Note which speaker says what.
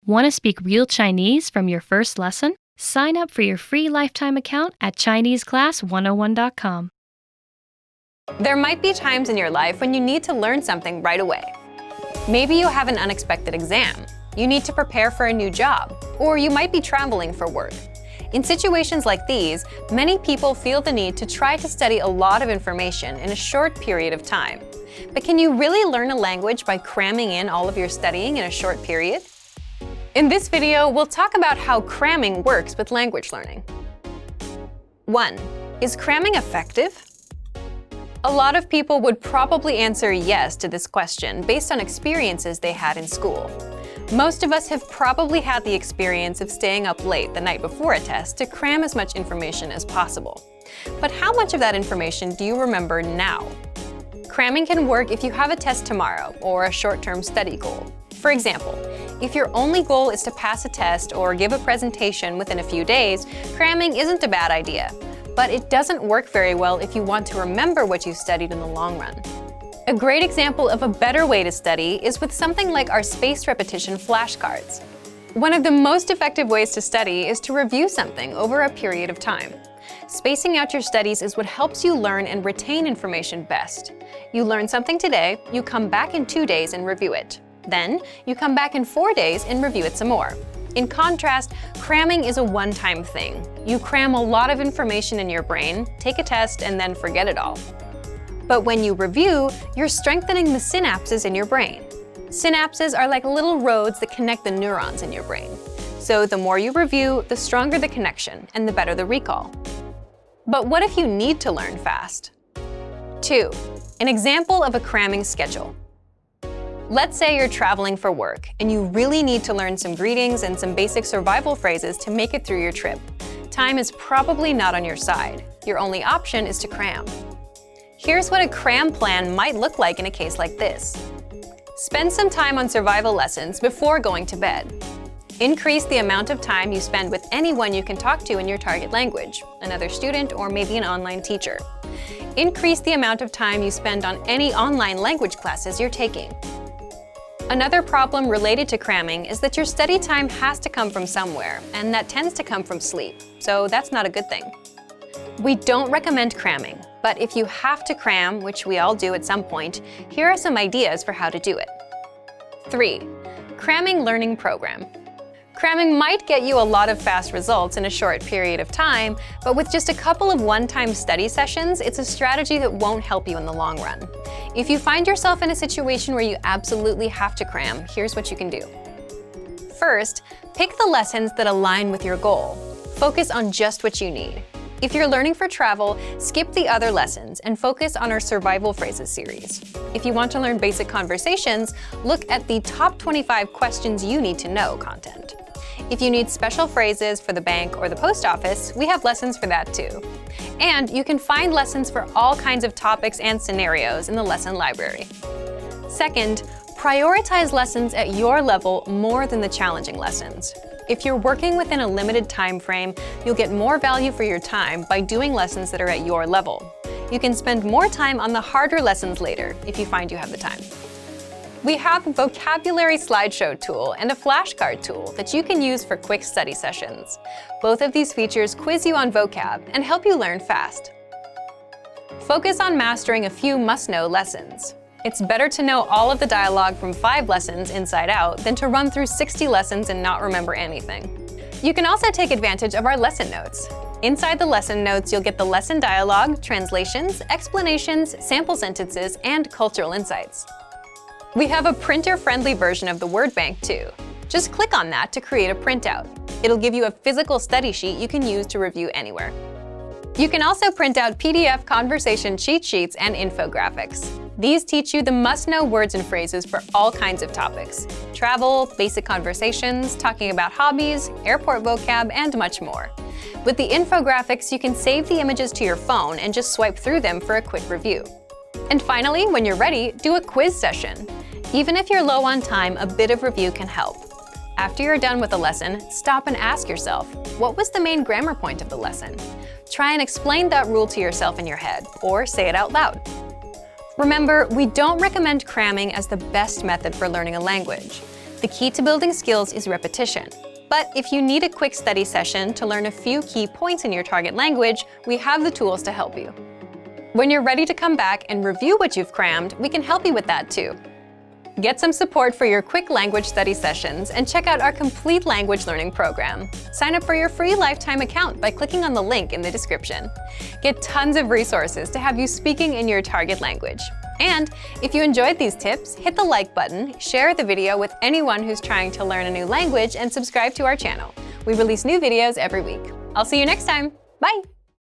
Speaker 1: Want to speak real Chinese from your first lesson? Sign up for your free lifetime account at ChineseClass101.com.
Speaker 2: There might be times in your life when you need to learn something right away. Maybe you have an unexpected exam, you need to prepare for a new job, or you might be traveling for work. In situations like these, many people feel the need to try to study a lot of information in a short period of time. But can you really learn a language by cramming in all of your studying in a short period? In this video, we'll talk about how cramming works with language learning. 1. Is cramming effective? A lot of people would probably answer yes to this question based on experiences they had in school. Most of us have probably had the experience of staying up late the night before a test to cram as much information as possible. But how much of that information do you remember now? Cramming can work if you have a test tomorrow or a short-term study goal. For example, if your only goal is to pass a test or give a presentation within a few days, cramming isn't a bad idea. But it doesn't work very well if you want to remember what you studied in the long run. A great example of a better way to study is with something like our spaced repetition flashcards. One of the most effective ways to study is to review something over a period of time. Spacing out your studies is what helps you learn and retain information best. You learn something today, you come back in 2 days and review it. Then, you come back in 4 days and review it some more. In contrast, cramming is a one-time thing. You cram a lot of information in your brain, take a test, and then forget it all. But when you review, you're strengthening the synapses in your brain. Synapses are like little roads that connect the neurons in your brain. So the more you review, the stronger the connection, and the better the recall. But what if you need to learn fast? 2. An example of a cramming schedule. Let's say you're traveling for work, and you really need to learn some greetings and some basic survival phrases to make it through your trip. Time is probably not on your side. Your only option is to cram. Here's what a cram plan might look like in a case like this. Spend some time on survival lessons before going to bed. Increase the amount of time you spend with anyone you can talk to in your target language, another student or maybe an online teacher. Increase the amount of time you spend on any online language classes you're taking. Another problem related to cramming is that your study time has to come from somewhere, and that tends to come from sleep, so that's not a good thing. We don't recommend cramming, but if you have to cram, which we all do at some point, here are some ideas for how to do it. 3. Cramming learning program. Cramming might get you a lot of fast results in a short period of time, but with just a couple of one-time study sessions, it's a strategy that won't help you in the long run. If you find yourself in a situation where you absolutely have to cram, here's what you can do. First, pick the lessons that align with your goal. Focus on just what you need. If you're learning for travel, skip the other lessons and focus on our survival phrases series. If you want to learn basic conversations, look at the top 25 questions you need to know content. If you need special phrases for the bank or the post office, we have lessons for that too. And you can find lessons for all kinds of topics and scenarios in the lesson library. Second, prioritize lessons at your level more than the challenging lessons. If you're working within a limited time frame, you'll get more value for your time by doing lessons that are at your level. You can spend more time on the harder lessons later if you find you have the time. We have a vocabulary slideshow tool and a flashcard tool that you can use for quick study sessions. Both of these features quiz you on vocab and help you learn fast. Focus on mastering a few must-know lessons. It's better to know all of the dialogue from 5 lessons inside out than to run through 60 lessons and not remember anything. You can also take advantage of our lesson notes. Inside the lesson notes, you'll get the lesson dialogue, translations, explanations, sample sentences, and cultural insights. We have a printer-friendly version of the word bank too. Just click on that to create a printout. It'll give you a physical study sheet you can use to review anywhere. You can also print out PDF conversation cheat sheets and infographics. These teach you the must-know words and phrases for all kinds of topics: travel, basic conversations, talking about hobbies, airport vocab, and much more. With the infographics, you can save the images to your phone and just swipe through them for a quick review. And finally, when you're ready, do a quiz session. Even if you're low on time, a bit of review can help. After you're done with a lesson, stop and ask yourself, what was the main grammar point of the lesson? Try and explain that rule to yourself in your head, or say it out loud. Remember, we don't recommend cramming as the best method for learning a language. The key to building skills is repetition. But if you need a quick study session to learn a few key points in your target language, we have the tools to help you. When you're ready to come back and review what you've crammed, we can help you with that too. Get some support for your quick language study sessions and check out our complete language learning program. Sign up for your free lifetime account by clicking on the link in the description. Get tons of resources to have you speaking in your target language. And if you enjoyed these tips, hit the like button, share the video with anyone who's trying to learn a new language, and subscribe to our channel. We release new videos every week. I'll see you next time. Bye!